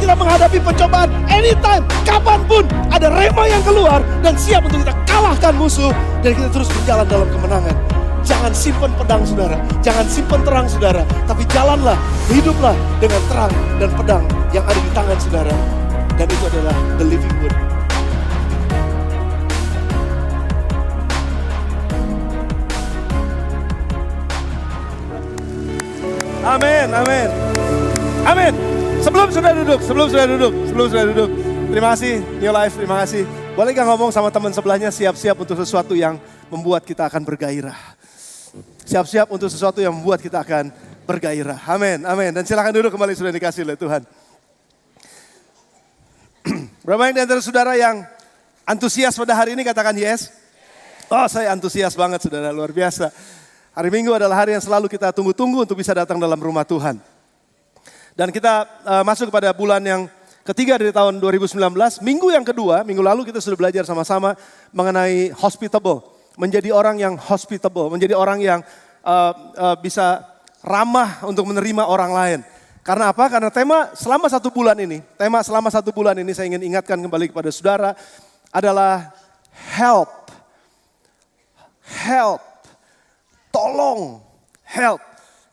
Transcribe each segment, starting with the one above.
kita menghadapi pencobaan anytime, kapanpun ada rema yang keluar dan siap untuk kita kalahkan musuh dan kita terus berjalan dalam kemenangan. Jangan simpan pedang saudara, jangan simpan terang saudara, tapi jalanlah, hiduplah dengan terang dan pedang yang ada di tangan saudara. Dan itu adalah the living word. Amin, amin, amin. Sebelum sudah duduk. Terima kasih, New Life, terima kasih. Boleh gak ngomong sama teman sebelahnya, siap-siap untuk sesuatu yang membuat kita akan bergairah. Siap-siap untuk sesuatu yang membuat kita akan bergairah. Amin, amin. Dan silakan duduk kembali, sudah dikasih oleh Tuhan. Berapa yang di antara saudara yang antusias pada hari ini, katakan yes? Oh, saya antusias banget saudara, luar biasa. Hari Minggu adalah hari yang selalu kita tunggu-tunggu untuk bisa datang dalam rumah Tuhan. Dan kita masuk kepada bulan yang ketiga dari tahun 2019. Minggu yang kedua, minggu lalu kita sudah belajar sama-sama mengenai hospitable. Menjadi orang yang hospitable, menjadi orang yang bisa ramah untuk menerima orang lain. Karena apa? Karena tema selama satu bulan ini saya ingin ingatkan kembali kepada saudara adalah help. Help. Tolong, help.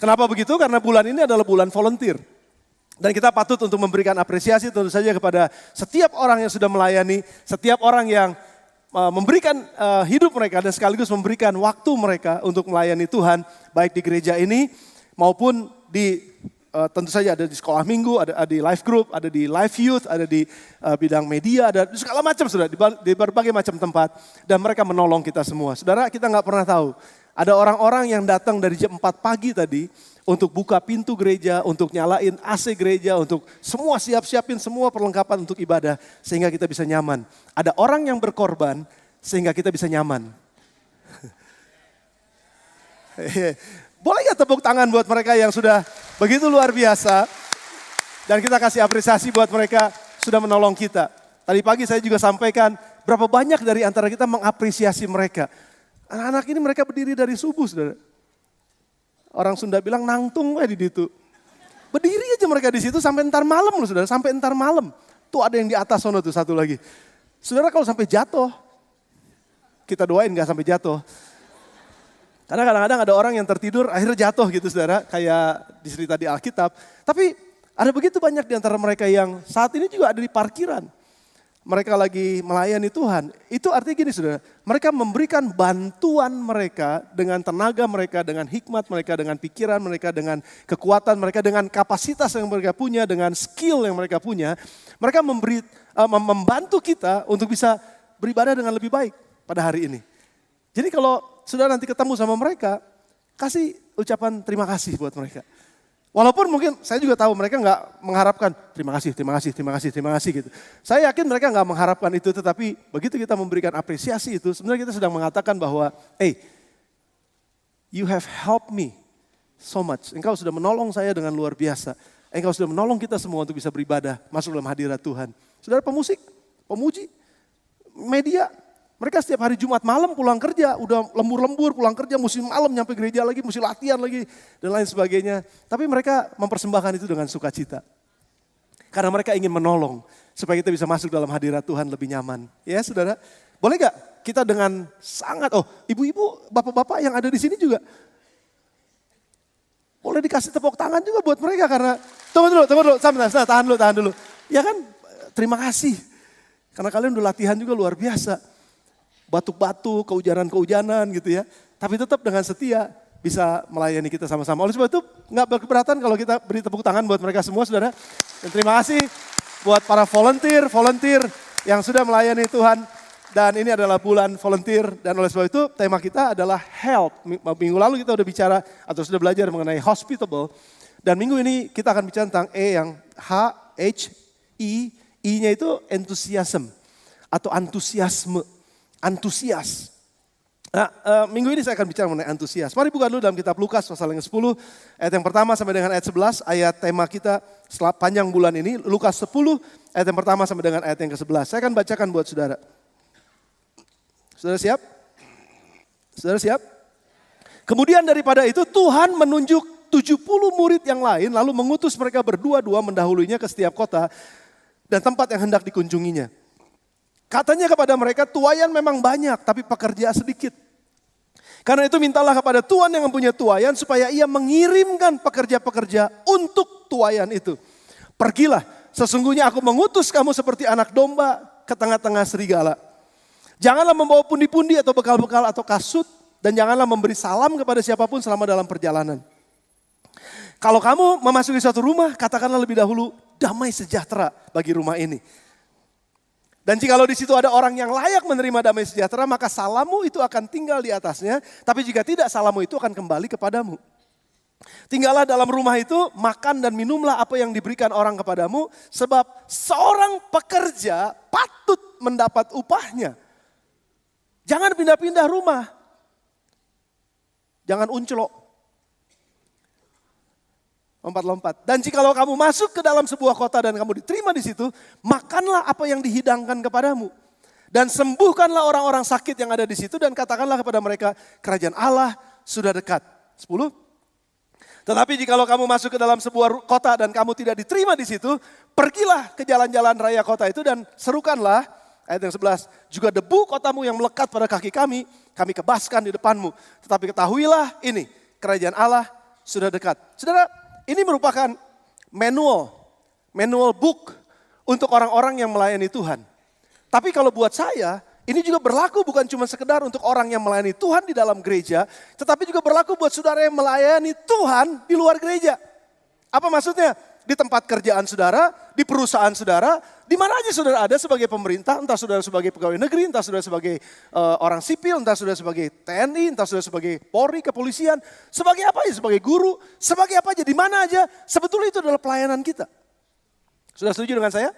Kenapa begitu? Karena bulan ini adalah bulan volunteer. Dan kita patut untuk memberikan apresiasi tentu saja kepada setiap orang yang sudah melayani, setiap orang yang memberikan hidup mereka dan sekaligus memberikan waktu mereka untuk melayani Tuhan. Baik di gereja ini maupun di tentu saja ada di sekolah minggu, ada di life group, ada di life youth, ada di bidang media, ada di segala macam sudah, di berbagai macam tempat. Dan mereka menolong kita semua. Saudara, kita nggak pernah tahu. Ada orang-orang yang datang dari jam 4 pagi tadi untuk buka pintu gereja, untuk nyalain AC gereja, untuk semua siapin semua perlengkapan untuk ibadah sehingga kita bisa nyaman. Ada orang yang berkorban sehingga kita bisa nyaman. Boleh gak tepuk tangan buat mereka yang sudah begitu luar biasa dan kita kasih apresiasi buat mereka sudah menolong kita. Tadi pagi saya juga sampaikan berapa banyak dari antara kita mengapresiasi mereka. Anak-anak ini mereka berdiri dari subuh, saudara. Orang Sunda bilang nangtung di situ. Berdiri aja mereka di situ sampai entar malam loh, saudara. Sampai entar malam. Tuh ada yang di atas sono tuh satu lagi. Saudara kalau sampai jatuh, kita doain gak sampai jatuh. Karena kadang-kadang ada orang yang tertidur akhirnya jatuh gitu saudara. Kayak dicerita di Alkitab. Tapi ada begitu banyak di antara mereka yang saat ini juga ada di parkiran. Mereka lagi melayani Tuhan, itu artinya gini saudara, mereka memberikan bantuan mereka dengan tenaga mereka, dengan hikmat mereka, dengan pikiran mereka, dengan kekuatan mereka, dengan kapasitas yang mereka punya, dengan skill yang mereka punya. Mereka membantu kita untuk bisa beribadah dengan lebih baik pada hari ini. Jadi kalau saudara nanti ketemu sama mereka, kasih ucapan terima kasih buat mereka. Walaupun mungkin saya juga tahu mereka nggak mengharapkan terima kasih gitu. Saya yakin mereka nggak mengharapkan itu, tetapi begitu kita memberikan apresiasi itu, sebenarnya kita sedang mengatakan bahwa, hey, you have helped me so much. Engkau sudah menolong saya dengan luar biasa. Engkau sudah menolong kita semua untuk bisa beribadah, masuk dalam hadirat Tuhan. Saudara pemusik, pemuji, media. Mereka setiap hari Jumat malam pulang kerja, udah lembur-lembur pulang kerja, mesti malam nyampe gereja lagi, mesti latihan lagi, dan lain sebagainya. Tapi mereka mempersembahkan itu dengan sukacita. Karena mereka ingin menolong, supaya kita bisa masuk dalam hadirat Tuhan lebih nyaman. Ya saudara, boleh gak kita dengan sangat, ibu-ibu, bapak-bapak yang ada di sini juga. Boleh dikasih tepuk tangan juga buat mereka karena, tunggu dulu, tahan dulu. Ya kan, terima kasih. Karena kalian udah latihan juga luar biasa. Batuk-batuk, kehujanan gitu ya. Tapi tetap dengan setia bisa melayani kita sama-sama. Oleh sebab itu gak berkeberatan kalau kita beri tepuk tangan buat mereka semua saudara. Dan terima kasih buat para volunteer yang sudah melayani Tuhan. Dan ini adalah bulan volunteer dan oleh sebab itu tema kita adalah help. Minggu lalu kita udah bicara atau sudah belajar mengenai hospitable. Dan minggu ini kita akan bicara tentang yang I-nya itu enthusiasm atau antusiasme. Antusias. Nah, minggu ini saya akan bicara mengenai antusias. Mari buka dulu dalam kitab Lukas pasal yang 10, ayat yang pertama sampai dengan ayat 11, ayat tema kita sepanjang bulan ini, Lukas 10, ayat yang pertama sampai dengan ayat yang ke-11. Saya akan bacakan buat saudara. Saudara siap? Saudara siap? Kemudian daripada itu Tuhan menunjuk 70 murid yang lain, lalu mengutus mereka berdua-dua mendahulunya ke setiap kota. dan tempat yang hendak dikunjunginya. Katanya kepada mereka, tuaian memang banyak tapi pekerja sedikit. Karena itu mintalah kepada Tuhan yang mempunyai tuaian supaya ia mengirimkan pekerja-pekerja untuk tuaian itu. Pergilah, sesungguhnya aku mengutus kamu seperti anak domba ke tengah-tengah serigala. Janganlah membawa pundi-pundi atau bekal-bekal atau kasut. Dan janganlah memberi salam kepada siapapun selama dalam perjalanan. Kalau kamu memasuki suatu rumah, katakanlah lebih dahulu, damai sejahtera bagi rumah ini. Dan jikalau di situ ada orang yang layak menerima damai sejahtera, maka salammu itu akan tinggal di atasnya. Tapi jika tidak, salammu itu akan kembali kepadamu. Tinggallah dalam rumah itu, makan dan minumlah apa yang diberikan orang kepadamu. Sebab seorang pekerja patut mendapat upahnya. Jangan pindah-pindah rumah. Jangan uncelok. Lompat-lompat. Dan jikalau kamu masuk ke dalam sebuah kota dan kamu diterima di situ, makanlah apa yang dihidangkan kepadamu. Dan sembuhkanlah orang-orang sakit yang ada di situ dan katakanlah kepada mereka, kerajaan Allah sudah dekat. 10. Tetapi jikalau kamu masuk ke dalam sebuah kota dan kamu tidak diterima di situ, pergilah ke jalan-jalan raya kota itu dan serukanlah, ayat yang 11, juga debu kotamu yang melekat pada kaki kami kebaskan di depanmu. Tetapi ketahuilah ini, kerajaan Allah sudah dekat. Saudara, ini merupakan manual book untuk orang-orang yang melayani Tuhan. Tapi kalau buat saya, ini juga berlaku bukan cuma sekedar untuk orang yang melayani Tuhan di dalam gereja, tetapi juga berlaku buat saudara yang melayani Tuhan di luar gereja. Apa maksudnya? Di tempat kerjaan saudara, di perusahaan saudara, di mana aja saudara ada sebagai pemerintah, entah saudara sebagai pegawai negeri, entah saudara sebagai orang sipil, entah saudara sebagai TNI, entah saudara sebagai Polri, kepolisian, sebagai apa aja, sebagai guru, sebagai apa aja, di mana aja, sebetulnya itu adalah pelayanan kita. Sudah setuju dengan saya?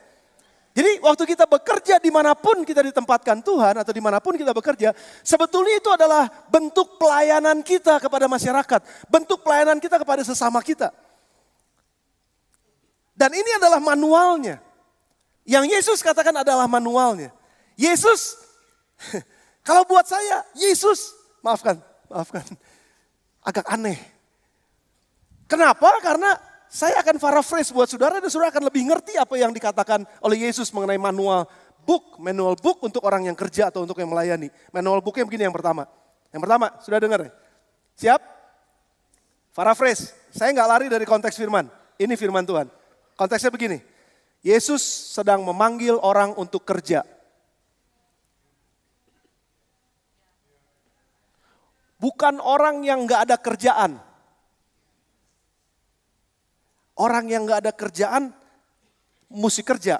Jadi waktu kita bekerja dimanapun kita ditempatkan Tuhan atau dimanapun kita bekerja, sebetulnya itu adalah bentuk pelayanan kita kepada masyarakat, bentuk pelayanan kita kepada sesama kita. Dan ini adalah manualnya. Yang Yesus katakan adalah manualnya. Yesus, kalau buat saya, Yesus, maafkan, agak aneh. Kenapa? Karena saya akan paraphrase buat saudara dan saudara akan lebih ngerti apa yang dikatakan oleh Yesus mengenai manual book untuk orang yang kerja atau untuk yang melayani. Manual booknya begini yang pertama. Yang pertama, sudah dengar ya? Siap? Paraphrase, saya nggak lari dari konteks firman. Ini firman Tuhan. Konteksnya begini, Yesus sedang memanggil orang untuk kerja. Bukan orang yang gak ada kerjaan. Orang yang gak ada kerjaan mesti kerja.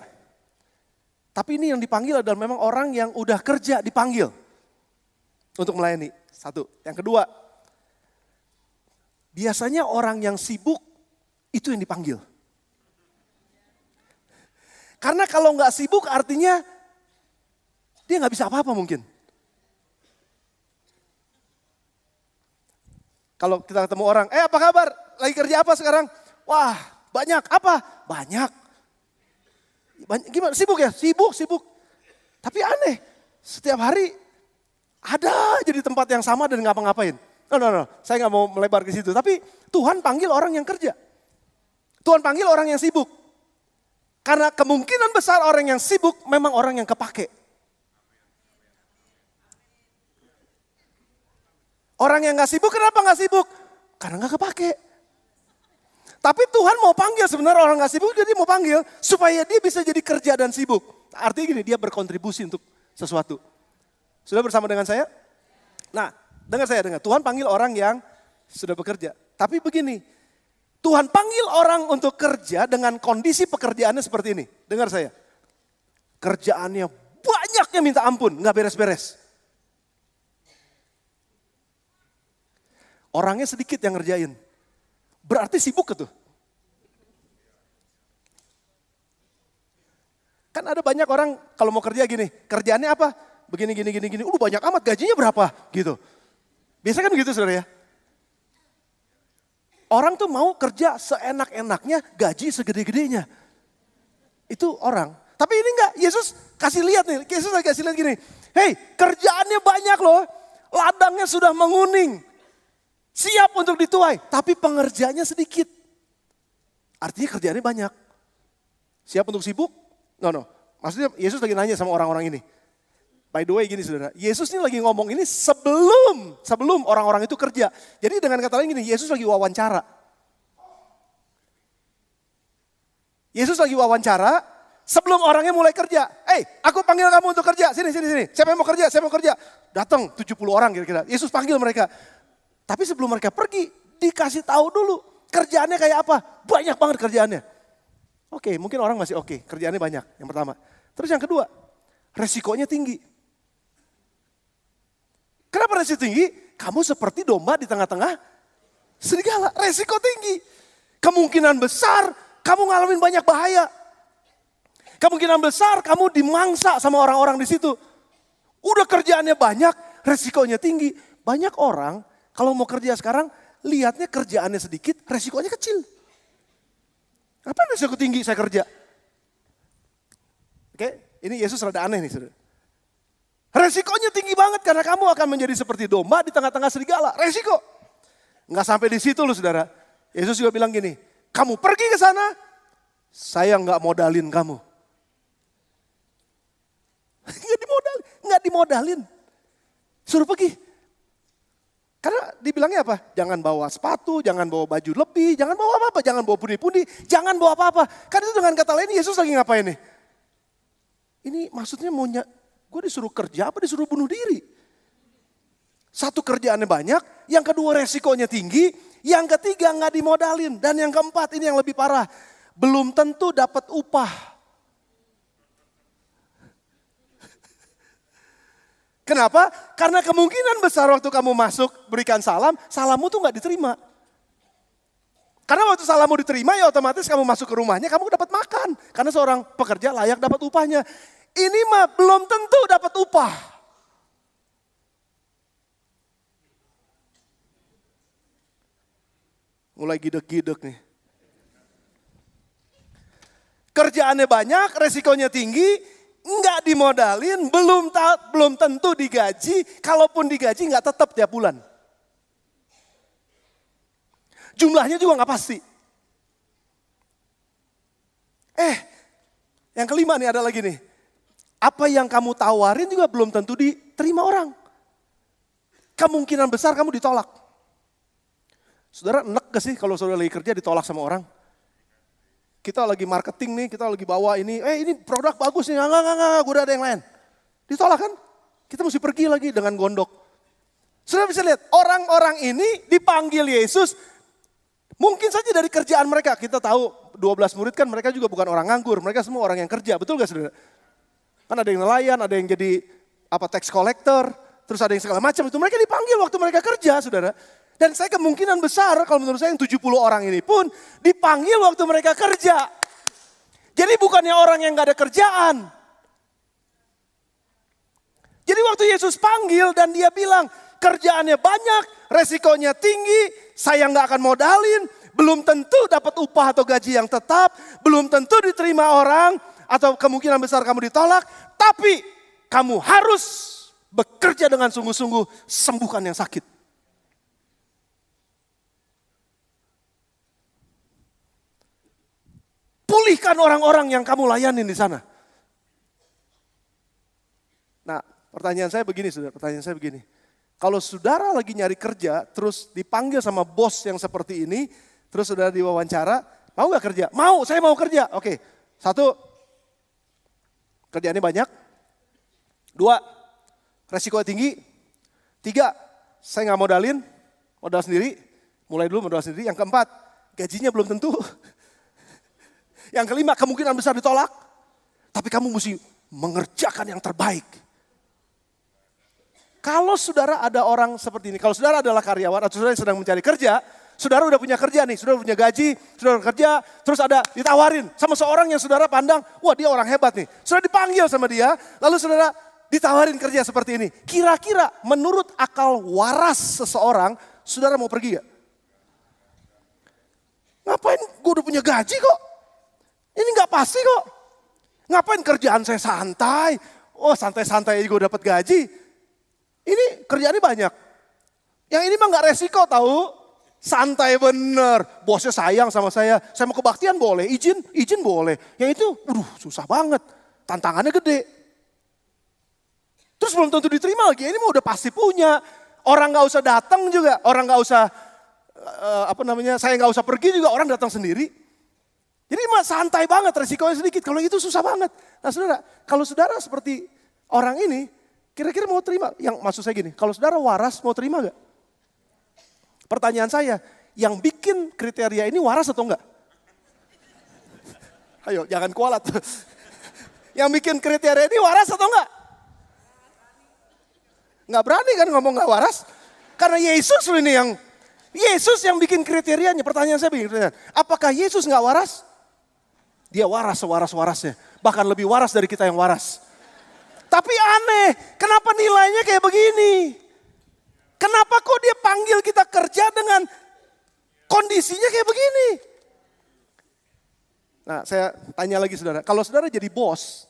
Tapi ini yang dipanggil adalah memang orang yang udah kerja dipanggil untuk melayani. Satu. Yang kedua, biasanya orang yang sibuk itu yang dipanggil. Karena kalau nggak sibuk artinya dia nggak bisa apa-apa mungkin. Kalau kita ketemu orang, apa kabar? Lagi kerja apa sekarang? Wah banyak, apa? Banyak. Gimana? Sibuk ya? Sibuk. Tapi aneh, setiap hari ada jadi tempat yang sama dan ngapa-ngapain. No, saya nggak mau melebar ke situ. Tapi Tuhan panggil orang yang kerja. Tuhan panggil orang yang sibuk. Karena kemungkinan besar orang yang sibuk memang orang yang kepake. Orang yang gak sibuk, kenapa gak sibuk? Karena gak kepake. Tapi Tuhan mau panggil sebenarnya orang gak sibuk, jadi mau panggil supaya dia bisa jadi kerja dan sibuk. Artinya gini, dia berkontribusi untuk sesuatu. Sudah bersama dengan saya? Nah, dengar. Tuhan panggil orang yang sudah bekerja. Tapi begini, Tuhan panggil orang untuk kerja dengan kondisi pekerjaannya seperti ini. Dengar saya. Kerjaannya banyaknya minta ampun, gak beres-beres. Orangnya sedikit yang ngerjain. Berarti sibuk gitu. Kan ada banyak orang kalau mau kerja gini, kerjaannya apa? Begini. Banyak amat, gajinya berapa? Gitu. Biasa kan begitu saudara ya. Orang tuh mau kerja seenak-enaknya, gaji segede-gedenya. Itu orang. Tapi ini enggak, Yesus kasih lihat nih. Yesus lagi kasih lihat gini. Hei, kerjaannya banyak loh. Ladangnya sudah menguning. Siap untuk dituai, tapi pengerjanya sedikit. Artinya kerjaannya banyak. Siap untuk sibuk? No. Maksudnya Yesus lagi nanya sama orang-orang ini. By the way gini saudara, Yesus ini lagi ngomong ini sebelum orang-orang itu kerja. Jadi dengan kata lain gini, Yesus lagi wawancara. Yesus lagi wawancara sebelum orangnya mulai kerja. Aku panggil kamu untuk kerja, sini. Siapa yang mau kerja? Datang 70 orang kira-kira. Yesus panggil mereka. Tapi sebelum mereka pergi, dikasih tahu dulu kerjaannya kayak apa. Banyak banget kerjaannya. Oke, mungkin orang masih oke, kerjaannya banyak, yang pertama. Terus yang kedua, resikonya tinggi. Kenapa resiko tinggi? Kamu seperti domba di tengah-tengah serigala, resiko tinggi. Kemungkinan besar kamu ngalamin banyak bahaya. Kemungkinan besar kamu dimangsa sama orang-orang di situ. Udah kerjaannya banyak, resikonya tinggi. Banyak orang kalau mau kerja sekarang, lihatnya kerjaannya sedikit, resikonya kecil. Apa resiko tinggi saya kerja? Oke, ini Yesus rada aneh nih saudara. Resikonya tinggi banget karena kamu akan menjadi seperti domba di tengah-tengah serigala. Resiko. Nggak sampai di situ loh saudara. Yesus juga bilang gini, kamu pergi ke sana, saya nggak modalin kamu. Nggak dimodalin. Suruh pergi. Karena dibilangnya apa? Jangan bawa sepatu, jangan bawa baju lebih, jangan bawa apa-apa, jangan bawa pundi-pundi, jangan bawa apa-apa. Kan itu dengan kata lain Yesus lagi ngapain nih? Ini maksudnya gue disuruh kerja apa disuruh bunuh diri? Satu kerjaannya banyak, yang kedua resikonya tinggi, yang ketiga nggak dimodalin. Dan yang keempat ini yang lebih parah, belum tentu dapat upah. Kenapa? Karena kemungkinan besar waktu kamu masuk berikan salam, salammu tuh gak diterima. Karena waktu salammu diterima ya otomatis kamu masuk ke rumahnya kamu dapat makan. Karena seorang pekerja layak dapat upahnya. Ini mah belum tentu dapat upah. Mulai gidek-gidek nih. Kerjaannya banyak, resikonya tinggi. Nggak dimodalin, belum tentu digaji, kalaupun digaji nggak tetap tiap bulan. Jumlahnya juga nggak pasti. Yang kelima nih ada lagi nih. Apa yang kamu tawarin juga belum tentu diterima orang. Kemungkinan besar kamu ditolak. Saudara enek gak sih kalau saudara lagi kerja ditolak sama orang? Kita lagi marketing nih, kita lagi bawa ini, ini produk bagus nih, enggak, gue udah ada yang lain. Ditolak kan? Kita mesti pergi lagi dengan gondok. Saudara bisa lihat, orang-orang ini dipanggil Yesus, mungkin saja dari kerjaan mereka. Kita tahu 12 murid kan mereka juga bukan orang nganggur, mereka semua orang yang kerja, betul gak saudara? Kan ada yang nelayan, ada yang jadi tax collector, terus ada yang segala macam itu. Mereka dipanggil waktu mereka kerja saudara. Dan saya kemungkinan besar kalau menurut saya yang 70 orang ini pun dipanggil waktu mereka kerja. Jadi bukannya orang yang gak ada kerjaan. Jadi waktu Yesus panggil dan dia bilang kerjaannya banyak, resikonya tinggi, saya gak akan modalin, belum tentu dapat upah atau gaji yang tetap, belum tentu diterima orang atau kemungkinan besar kamu ditolak, tapi kamu harus bekerja dengan sungguh-sungguh sembuhkan yang sakit. Pulihkan orang-orang yang kamu layanin di sana. Nah, pertanyaan saya begini, saudara. Kalau saudara lagi nyari kerja, terus dipanggil sama bos yang seperti ini, terus saudara diwawancara, mau gak kerja? Mau, saya mau kerja. Oke, 1, kerjaannya banyak. 2, resiko tinggi. 3, saya gak modalin, modal sendiri. Mulai dulu modal sendiri. Yang keempat, gajinya belum tentu. Yang kelima, kemungkinan besar ditolak. Tapi kamu mesti mengerjakan yang terbaik. Kalau saudara ada orang seperti ini, kalau saudara adalah karyawan atau saudara yang sedang mencari kerja, saudara udah punya kerja nih, saudara punya gaji, saudara kerja, terus ada ditawarin sama seorang yang saudara pandang, wah dia orang hebat nih. Saudara dipanggil sama dia, lalu saudara ditawarin kerja seperti ini. Kira-kira menurut akal waras seseorang, saudara mau pergi gak? Ngapain, gue udah punya gaji kok. Ini gak pasti kok. Ngapain kerjaan saya santai? Oh santai-santai aja gue dapat gaji. Ini kerjaannya banyak. Yang ini mah gak resiko tahu. Santai bener, bosnya sayang sama saya mau kebaktian boleh, izin boleh. Yang itu, susah banget, tantangannya gede. Terus belum tentu diterima lagi, ini mah udah pasti punya. Orang gak usah datang juga, orang gak usah, saya gak usah pergi juga, orang datang sendiri. Jadi mah santai banget, resikonya sedikit, kalau itu susah banget. Nah saudara, kalau saudara seperti orang ini, kira-kira mau terima? Yang maksud saya gini, kalau saudara waras mau terima gak? Pertanyaan saya, yang bikin kriteria ini waras atau enggak? Ayo, jangan kualat. Yang bikin kriteria ini waras atau enggak? Enggak berani kan ngomong enggak waras? Karena Yesus yang bikin kriterianya. Pertanyaan saya begini, apakah Yesus enggak waras? Dia waras sewaras-warasnya. Bahkan lebih waras dari kita yang waras. Tapi aneh, kenapa nilainya kayak begini? Kenapa kok dia panggil kita kerja dengan kondisinya kayak begini? Nah, saya tanya lagi saudara, kalau saudara jadi bos,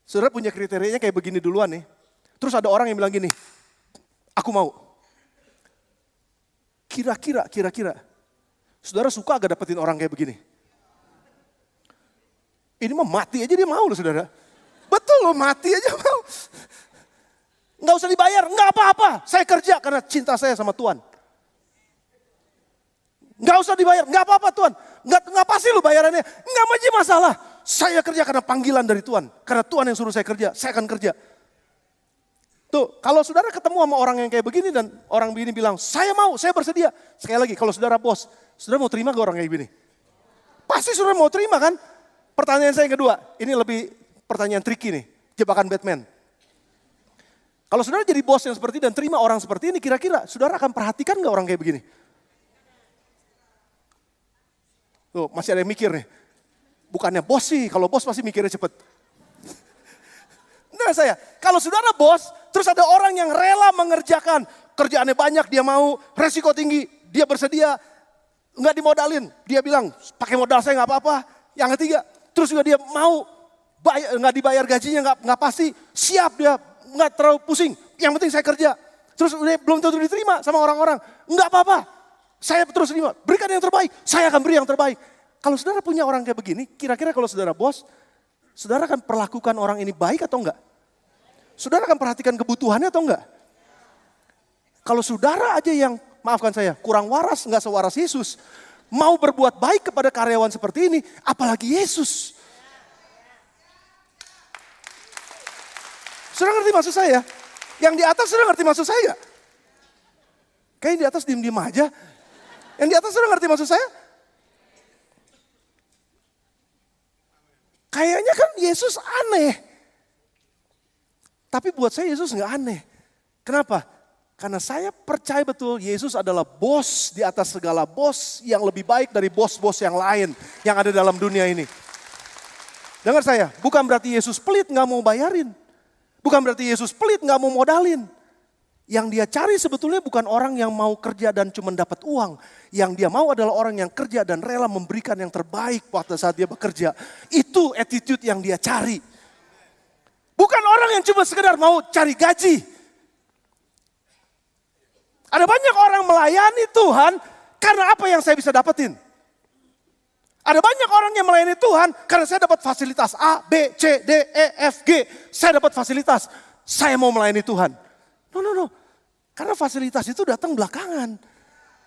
saudara punya kriterianya kayak begini duluan nih. Terus ada orang yang bilang gini, aku mau. Kira-kira, saudara suka gak dapetin orang kayak begini? Ini mah mati aja dia mau loh saudara. Betul loh, mati aja mau. Nggak usah dibayar, nggak apa-apa. Saya kerja karena cinta saya sama Tuhan. Nggak usah dibayar, nggak apa-apa Tuhan. Nggak pasti lu bayarannya, nggak aja masalah. Saya kerja karena panggilan dari Tuhan. Karena Tuhan yang suruh saya kerja, saya akan kerja. Tuh, kalau saudara ketemu sama orang yang kayak begini dan orang begini bilang, saya mau, saya bersedia. Sekali lagi, kalau saudara bos, saudara mau terima gak orang kayak begini? Pasti saudara mau terima kan? Pertanyaan saya yang kedua, ini lebih pertanyaan tricky nih, jebakan Batman. Kalau saudara jadi bos yang seperti ini dan terima orang seperti ini, kira-kira saudara akan perhatikan gak orang kayak begini? Tuh, masih ada yang mikir nih. Bukannya bos sih, kalau bos pasti mikirnya cepet. Nah kalau saudara bos, terus ada orang yang rela mengerjakan, kerjaannya banyak, dia mau, resiko tinggi, dia bersedia, nggak dimodalin. Dia bilang, pakai modal saya nggak apa-apa. Yang ketiga, terus juga dia mau, nggak dibayar gajinya, nggak pasti, siap dia, nggak terlalu pusing. Yang penting saya kerja. Terus belum tentu diterima sama orang-orang, nggak apa-apa. Saya terus terima, berikan yang terbaik, saya akan beri yang terbaik. Kalau saudara punya orang kayak begini, kira-kira kalau saudara bos, saudara akan perlakukan orang ini baik atau enggak? Saudara akan perhatikan kebutuhannya atau enggak? Kalau saudara aja yang, maafkan saya, kurang waras, enggak sewaras Yesus, mau berbuat baik kepada karyawan seperti ini, apalagi Yesus. Saudara ngerti maksud saya? Yang di atas saudara ngerti maksud saya? Kayaknya di atas diem-diem aja. Yang di atas saudara ngerti maksud saya? Kayaknya kan Yesus aneh. Tapi buat saya Yesus nggak aneh. Kenapa? Karena saya percaya betul Yesus adalah bos di atas segala bos yang lebih baik dari bos-bos yang lain yang ada dalam dunia ini. Dengar saya, bukan berarti Yesus pelit nggak mau bayarin. Bukan berarti Yesus pelit nggak mau modalin. Yang dia cari sebetulnya bukan orang yang mau kerja dan cuma dapat uang. Yang dia mau adalah orang yang kerja dan rela memberikan yang terbaik pada saat dia bekerja. Itu attitude yang dia cari. Bukan orang yang cuma sekedar mau cari gaji. Ada banyak orang melayani Tuhan karena apa yang saya bisa dapetin. Ada banyak orang yang melayani Tuhan karena saya dapat fasilitas A, B, C, D, E, F, G. Saya dapat fasilitas, saya mau melayani Tuhan. No. Karena fasilitas itu datang belakangan.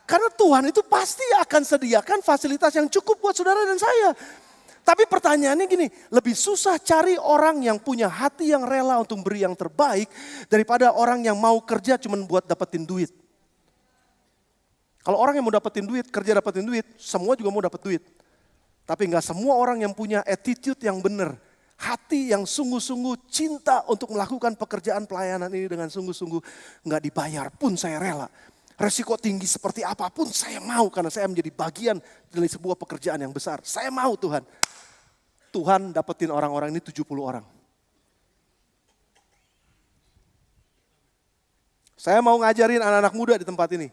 Karena Tuhan itu pasti akan sediakan fasilitas yang cukup buat saudara dan saya. Tapi pertanyaannya gini, lebih susah cari orang yang punya hati yang rela untuk beri yang terbaik daripada orang yang mau kerja cuma buat dapetin duit. Kalau orang yang mau dapetin duit, kerja dapetin duit, semua juga mau dapet duit. Tapi gak semua orang yang punya attitude yang benar. Hati yang sungguh-sungguh cinta untuk melakukan pekerjaan pelayanan ini dengan sungguh-sungguh. Gak dibayar pun saya rela. Resiko tinggi seperti apapun saya mau karena saya menjadi bagian dari sebuah pekerjaan yang besar. Saya mau Tuhan. Tuhan dapetin orang-orang ini 70 orang. Saya mau ngajarin anak-anak muda di tempat ini.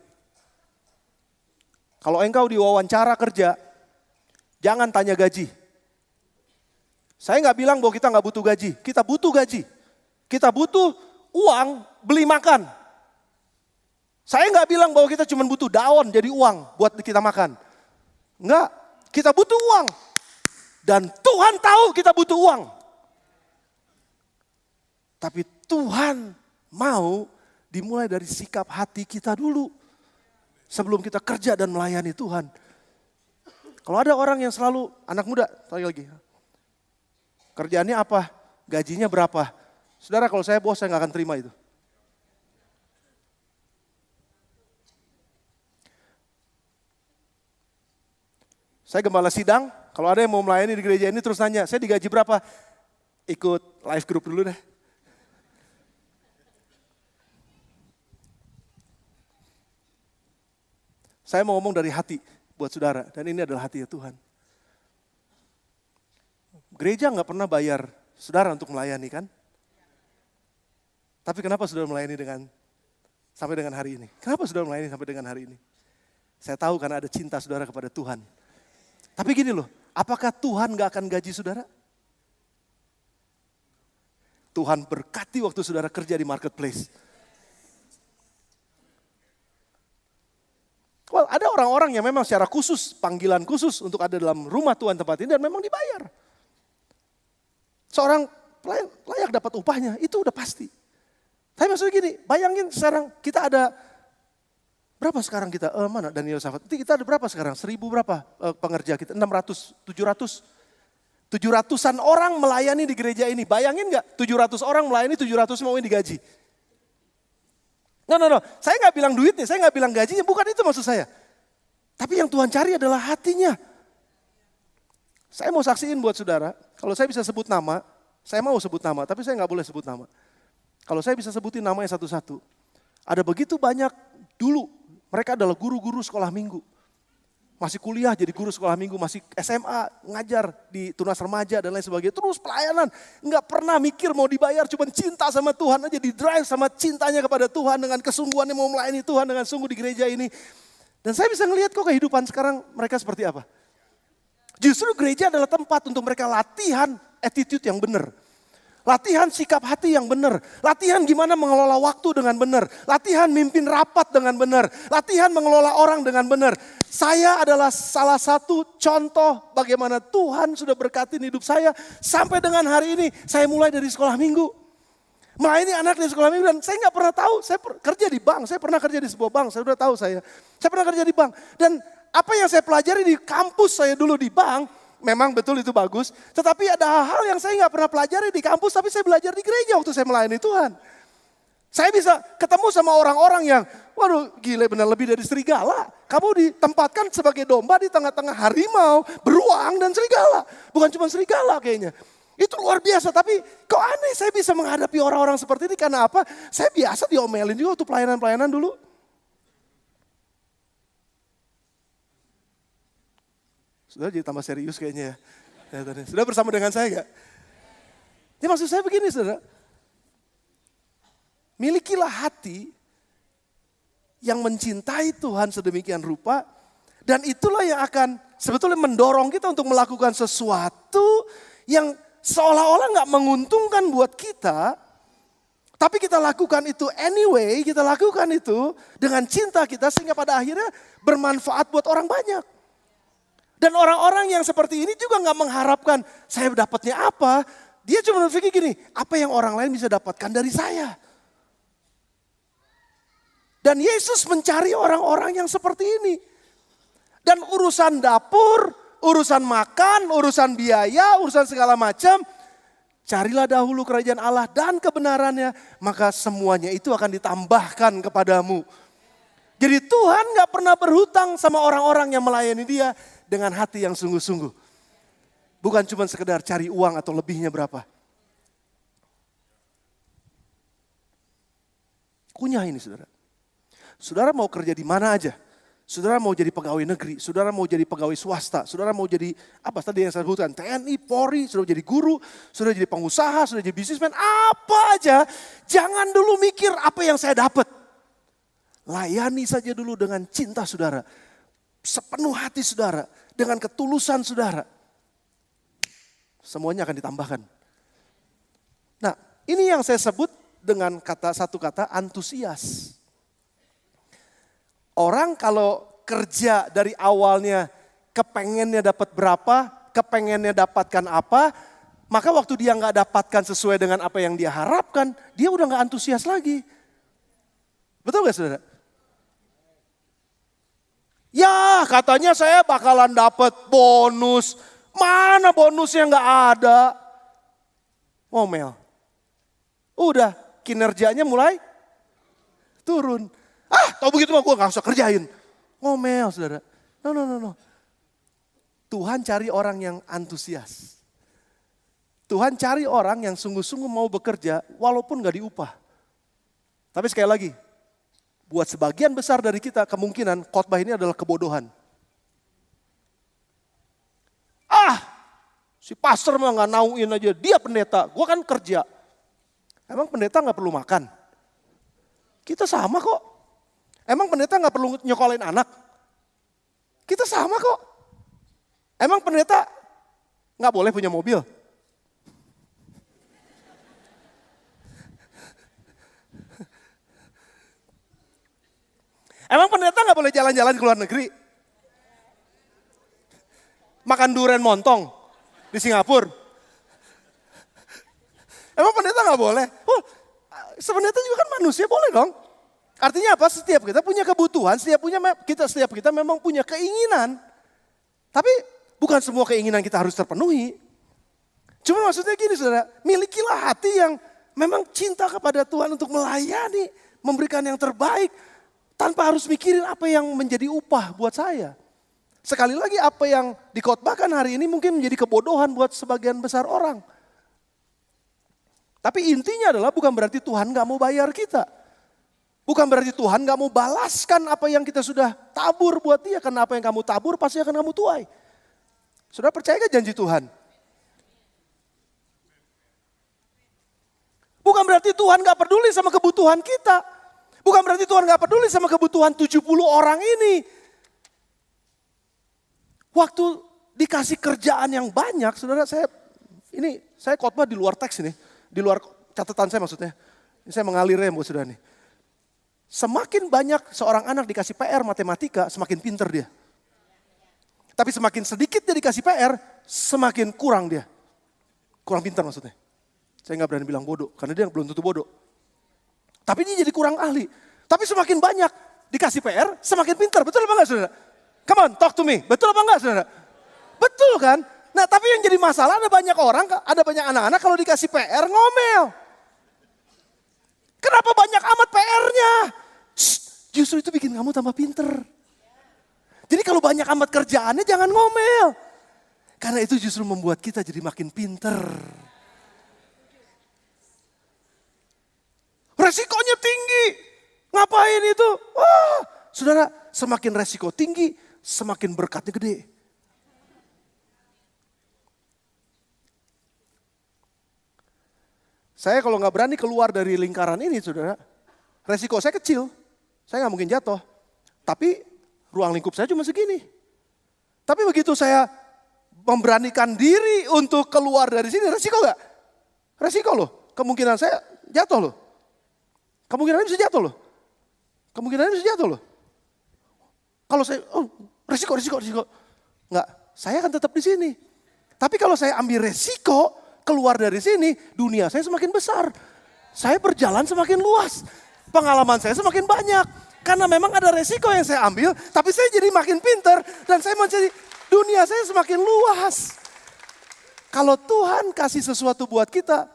Kalau engkau diwawancara kerja, jangan tanya gaji. Saya nggak bilang bahwa kita nggak butuh gaji. Kita butuh gaji. Kita butuh uang beli makan. Saya nggak bilang bahwa kita cuma butuh daun jadi uang buat kita makan. Enggak, kita butuh uang. Dan Tuhan tahu kita butuh uang. Tapi Tuhan mau dimulai dari sikap hati kita dulu. Sebelum kita kerja dan melayani Tuhan. Kalau ada orang yang selalu, anak muda, lagi. Kerjaannya apa? Gajinya berapa? Saudara, kalau saya bos, saya nggak akan terima itu. Saya gembala sidang, kalau ada yang mau melayani di gereja ini terus nanya, saya digaji berapa? Ikut live group dulu deh. Saya mau ngomong dari hati buat saudara, dan ini adalah hati Tuhan. Gereja nggak pernah bayar saudara untuk melayani kan? Tapi kenapa saudara melayani sampai dengan hari ini? Kenapa saudara melayani sampai dengan hari ini? Saya tahu karena ada cinta saudara kepada Tuhan. Tapi gini loh, apakah Tuhan gak akan gaji saudara? Tuhan berkati waktu saudara kerja di marketplace. Well, ada orang-orang yang memang secara khusus, panggilan khusus untuk ada dalam rumah Tuhan tempat ini dan memang dibayar. Seorang layak dapat upahnya, itu udah pasti. Tapi maksudnya gini, bayangin sekarang kita ada, berapa sekarang kita, mana Daniel Safat, kita ada berapa sekarang, 1000 berapa pengerja kita, 600, 700. 700-an orang melayani di gereja ini, bayangin gak 700 orang melayani, 700 mau digaji. No, saya gak bilang duitnya, saya gak bilang gajinya, bukan itu maksud saya. Tapi yang Tuhan cari adalah hatinya. Saya mau saksiin buat saudara, kalau saya bisa sebut nama, saya mau sebut nama, tapi saya gak boleh sebut nama. Kalau saya bisa sebutin namanya satu-satu, ada begitu banyak dulu, mereka adalah guru-guru sekolah minggu. Masih kuliah jadi guru sekolah minggu, masih SMA, ngajar di tunas remaja dan lain sebagainya. Terus pelayanan, nggak pernah mikir mau dibayar, cuma cinta sama Tuhan aja, di drive sama cintanya kepada Tuhan, dengan kesungguhannya mau melayani Tuhan dengan sungguh di gereja ini. Dan saya bisa ngelihat kok kehidupan sekarang mereka seperti apa. Justru gereja adalah tempat untuk mereka latihan attitude yang benar. Latihan sikap hati yang benar. Latihan gimana mengelola waktu dengan benar. Latihan mimpin rapat dengan benar. Latihan mengelola orang dengan benar. Saya adalah salah satu contoh bagaimana Tuhan sudah berkatin hidup saya. Sampai dengan hari ini saya mulai dari sekolah minggu. Melayani anak di sekolah minggu dan saya nggak pernah tahu. Saya kerja di bank, saya pernah kerja di sebuah bank. Saya sudah tahu saya pernah kerja di bank. Dan apa yang saya pelajari di kampus saya dulu di bank, memang betul itu bagus, tetapi ada hal-hal yang saya nggak pernah pelajari di kampus, tapi saya belajar di gereja waktu saya melayani Tuhan. Saya bisa ketemu sama orang-orang yang, waduh gile benar lebih dari serigala. Kamu ditempatkan sebagai domba di tengah-tengah harimau, beruang dan serigala. Bukan cuma serigala kayaknya. Itu luar biasa, tapi kok aneh saya bisa menghadapi orang-orang seperti ini, karena apa? Saya biasa diomelin juga waktu pelayanan-pelayanan dulu. Sudah jadi tambah serius kayaknya ya. Sudah bersama dengan saya gak? Ya maksud saya begini saudara. Milikilah hati yang mencintai Tuhan sedemikian rupa. Dan itulah yang akan sebetulnya mendorong kita untuk melakukan sesuatu yang seolah-olah gak menguntungkan buat kita. Tapi kita lakukan itu anyway, kita lakukan itu dengan cinta kita sehingga pada akhirnya bermanfaat buat orang banyak. Dan orang-orang yang seperti ini juga gak mengharapkan saya dapatnya apa. Dia cuma berpikir gini, apa yang orang lain bisa dapatkan dari saya. Dan Yesus mencari orang-orang yang seperti ini. Dan urusan dapur, urusan makan, urusan biaya, urusan segala macam. Carilah dahulu kerajaan Allah dan kebenarannya, maka semuanya itu akan ditambahkan kepadamu. Jadi Tuhan gak pernah berhutang sama orang-orang yang melayani dia dengan hati yang sungguh-sungguh. Bukan cuma sekedar cari uang atau lebihnya berapa. Kunyah ini saudara. Saudara mau kerja di mana aja. Saudara mau jadi pegawai negeri, saudara mau jadi pegawai swasta, saudara mau jadi apa tadi yang saya sebutkan, TNI, Polri, saudara jadi guru, saudara jadi pengusaha, saudara jadi bisnismen, apa aja. Jangan dulu mikir apa yang saya dapat. Layani saja dulu dengan cinta saudara. Sepenuh hati saudara, dengan ketulusan saudara. Semuanya akan ditambahkan. Nah, ini yang saya sebut dengan satu kata antusias. Orang kalau kerja dari awalnya kepengennya dapat berapa, kepengennya dapatkan apa, maka waktu dia nggak dapatkan sesuai dengan apa yang dia harapkan, dia udah nggak antusias lagi. Betul gak saudara? Ya katanya saya bakalan dapat bonus. Mana bonusnya nggak ada. Ngomel. Udah kinerjanya mulai turun. Tau begitu mah gue gak usah kerjain. Ngomel saudara. No. Tuhan cari orang yang antusias. Tuhan cari orang yang sungguh-sungguh mau bekerja walaupun gak diupah. Tapi sekali lagi, buat sebagian besar dari kita kemungkinan khotbah ini adalah kebodohan. Si pastor mah gak nauin aja, dia pendeta, gue kan kerja. Emang pendeta gak perlu makan? Kita sama kok. Emang pendeta gak perlu nyekolin anak? Kita sama kok. Emang pendeta gak boleh punya mobil? Emang pendeta gak boleh jalan-jalan ke luar negeri? Makan durian montong di Singapura? Emang pendeta gak boleh? Sebenarnya juga kan manusia, boleh dong. Artinya apa? Setiap kita punya kebutuhan, setiap kita memang punya keinginan. Tapi bukan semua keinginan kita harus terpenuhi. Cuma maksudnya gini saudara, milikilah hati yang memang cinta kepada Tuhan untuk melayani, memberikan yang terbaik. Tanpa harus mikirin apa yang menjadi upah buat saya. Sekali lagi apa yang dikhotbahkan hari ini mungkin menjadi kebodohan buat sebagian besar orang. Tapi intinya adalah bukan berarti Tuhan gak mau bayar kita. Bukan berarti Tuhan gak mau balaskan apa yang kita sudah tabur buat dia. Karena apa yang kamu tabur pasti akan kamu tuai. Sudah percaya gak janji Tuhan? Bukan berarti Tuhan gak peduli sama kebutuhan kita. Bukan berarti Tuhan gak peduli sama kebutuhan 70 orang ini. Waktu dikasih kerjaan yang banyak, saudara saya khotbah di luar teks ini. Di luar catatan saya maksudnya. Ini saya mengalirnya buat saudara nih. Semakin banyak seorang anak dikasih PR matematika, semakin pinter dia. Tapi semakin sedikit dia dikasih PR, semakin kurang dia. Kurang pintar maksudnya. Saya gak berani bilang bodoh, karena dia belum tentu bodoh. Tapi dia jadi kurang ahli. Tapi semakin banyak dikasih PR, semakin pintar. Betul apa enggak saudara? Come on, talk to me. Betul apa enggak saudara? Betul kan? Nah tapi yang jadi masalah ada banyak orang, ada banyak anak-anak kalau dikasih PR ngomel. Kenapa banyak amat PR-nya? Justru itu bikin kamu tambah pinter. Jadi kalau banyak amat kerjaannya jangan ngomel. Karena itu justru membuat kita jadi makin pinter. Resikonya tinggi. Ngapain itu? Saudara, semakin resiko tinggi, semakin berkatnya gede. Saya kalau nggak berani keluar dari lingkaran ini, saudara, resiko saya kecil. Saya nggak mungkin jatuh. Tapi ruang lingkup saya cuma segini. Tapi begitu saya memberanikan diri untuk keluar dari sini, resiko nggak? Resiko loh. Kemungkinan saya jatuh loh. Kemungkinannya bisa jatuh loh. Kalau saya, resiko. Enggak, saya akan tetap di sini. Tapi kalau saya ambil resiko, keluar dari sini, dunia saya semakin besar. Saya berjalan semakin luas. Pengalaman saya semakin banyak. Karena memang ada resiko yang saya ambil, tapi saya jadi makin pintar. Dan saya menjadi, dunia saya semakin luas. Kalau Tuhan kasih sesuatu buat kita,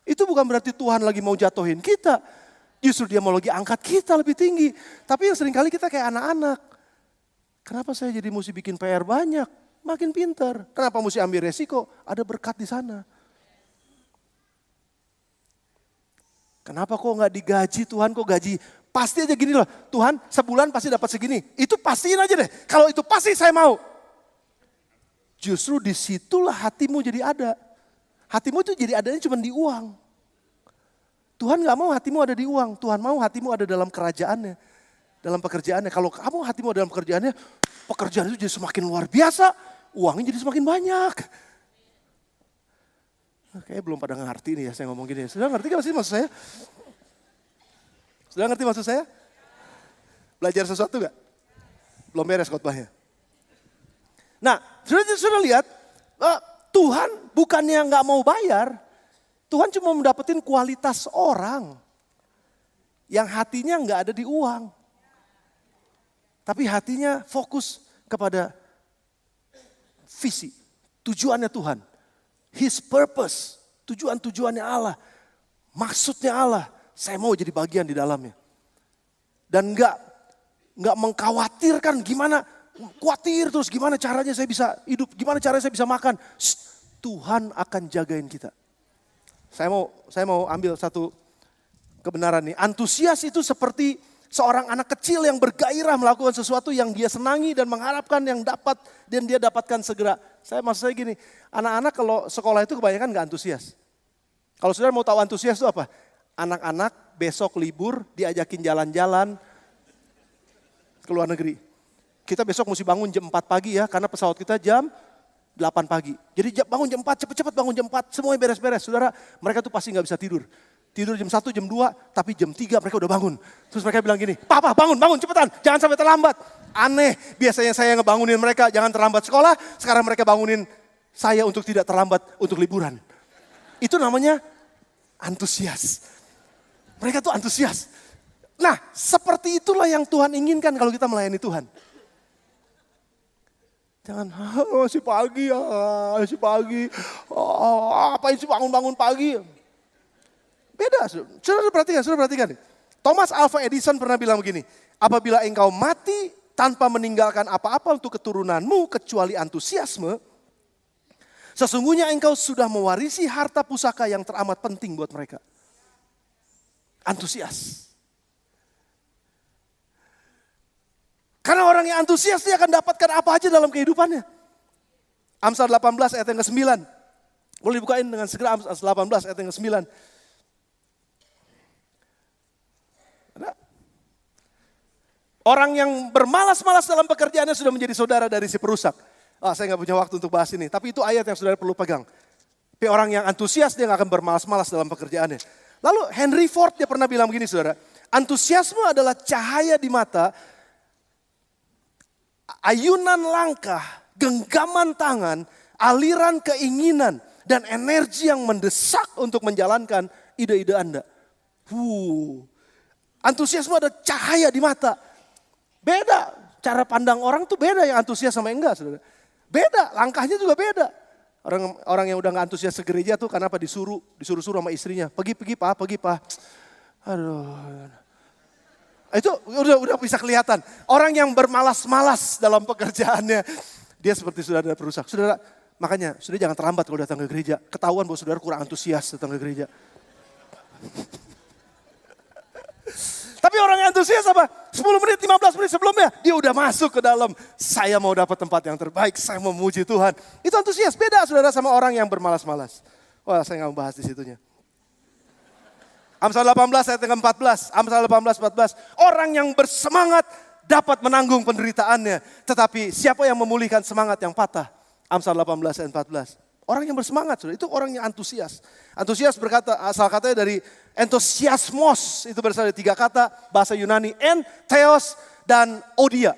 itu bukan berarti Tuhan lagi mau jatuhin kita. Justru dia mau lagi angkat kita lebih tinggi. Tapi yang seringkali kita kayak anak-anak. Kenapa saya jadi mesti bikin PR banyak? Makin pintar. Kenapa mesti ambil resiko? Ada berkat di sana. Kenapa kok gak digaji Tuhan, kok gaji? Pasti aja gini loh, Tuhan sebulan pasti dapat segini. Itu pastiin aja deh, kalau itu pasti saya mau. Justru disitulah hatimu jadi ada. Hatimu itu jadi adanya cuma di uang. Tuhan gak mau hatimu ada di uang, Tuhan mau hatimu ada dalam kerajaannya. Dalam pekerjaannya, kalau kamu hatimu ada dalam pekerjaannya, pekerjaan itu jadi semakin luar biasa, uangnya jadi semakin banyak. Kayaknya belum pada ngerti nih ya saya ngomong gini. Sudah ngerti gak sih maksud saya? Sudah ngerti maksud saya? Belajar sesuatu gak? Belum beres khotbahnya. Nah, sudah lihat, Tuhan bukannya nggak mau bayar, Tuhan cuma mendapetin kualitas orang yang hatinya nggak ada di uang. Tapi hatinya fokus kepada visi, tujuannya Tuhan. His purpose, tujuannya Allah, maksudnya Allah. Saya mau jadi bagian di dalamnya. Dan nggak mengkhawatirkan gimana, khawatir terus gimana caranya saya bisa hidup, gimana caranya saya bisa makan. Tuhan akan jagain kita. Saya mau ambil satu kebenaran nih. Antusias itu seperti seorang anak kecil yang bergairah melakukan sesuatu yang dia senangi dan mengharapkan yang dapat dan dia dapatkan segera. Maksud saya gini, anak-anak kalau sekolah itu kebanyakan gak antusias. Kalau saudara mau tahu antusias itu apa? Anak-anak besok libur diajakin jalan-jalan ke luar negeri. Kita besok mesti bangun jam 4 pagi ya, karena pesawat kita jam 8 pagi. Jadi bangun jam 4, cepet-cepet bangun jam 4, semuanya beres-beres. Saudara, mereka tuh pasti gak bisa tidur. Tidur jam 1, jam 2, tapi jam 3 mereka udah bangun. Terus mereka bilang gini, Papa bangun cepetan, jangan sampai terlambat. Aneh, biasanya saya ngebangunin mereka jangan terlambat sekolah, sekarang mereka bangunin saya untuk tidak terlambat untuk liburan. Itu namanya antusias. Mereka tuh antusias. Nah, seperti itulah yang Tuhan inginkan kalau kita melayani Tuhan. Jangan, masih pagi ya, masih pagi. Apain sih bangun-bangun pagi? Beda, sudah perhatikan. Thomas Alva Edison pernah bilang begini, apabila engkau mati tanpa meninggalkan apa-apa untuk keturunanmu kecuali antusiasme, sesungguhnya engkau sudah mewarisi harta pusaka yang teramat penting buat mereka. Antusias. Karena orang yang antusias dia akan dapatkan apa aja dalam kehidupannya. Amsal 18 ayat yang ke-9. Boleh dibukain dengan segera Amsal 18 ayat yang ke-9. Orang yang bermalas-malas dalam pekerjaannya sudah menjadi saudara dari si perusak. Saya gak punya waktu untuk bahas ini. Tapi itu ayat yang saudara perlu pegang. Tapi orang yang antusias dia gak akan bermalas-malas dalam pekerjaannya. Lalu Henry Ford dia pernah bilang begini saudara. Antusiasme adalah cahaya di mata, ayunan langkah, genggaman tangan, aliran keinginan, dan energi yang mendesak untuk menjalankan ide-ide Anda. Antusiasme ada cahaya di mata. Beda, cara pandang orang tuh beda yang antusias sama yang enggak saudara. Beda, langkahnya juga beda. Orang yang udah gak antusias ke gereja tuh karena apa? Disuruh-suruh sama istrinya. Pergi pak. Aduh. Itu udah bisa kelihatan. Orang yang bermalas-malas dalam pekerjaannya. Dia seperti saudara perusak. Saudara, makanya saudara jangan terlambat kalau datang ke gereja. Ketahuan bahwa saudara kurang antusias datang ke gereja. Tapi orang yang antusias apa? 10 menit, 15 menit sebelumnya dia udah masuk ke dalam. Saya mau dapat tempat yang terbaik, saya mau memuji Tuhan. Itu antusias, beda saudara sama orang yang bermalas-malas. Wah saya gak mau bahas di situnya. Amsal 18 ayat ke-14. Amsal 18, 14. Orang yang bersemangat dapat menanggung penderitaannya. Tetapi siapa yang memulihkan semangat yang patah? Amsal 18 ayat 14. Orang yang bersemangat, saudara, itu orang yang antusias. Antusias asal katanya dari entusiasmos, itu berasal dari 3 kata bahasa Yunani, en, theos, dan odia.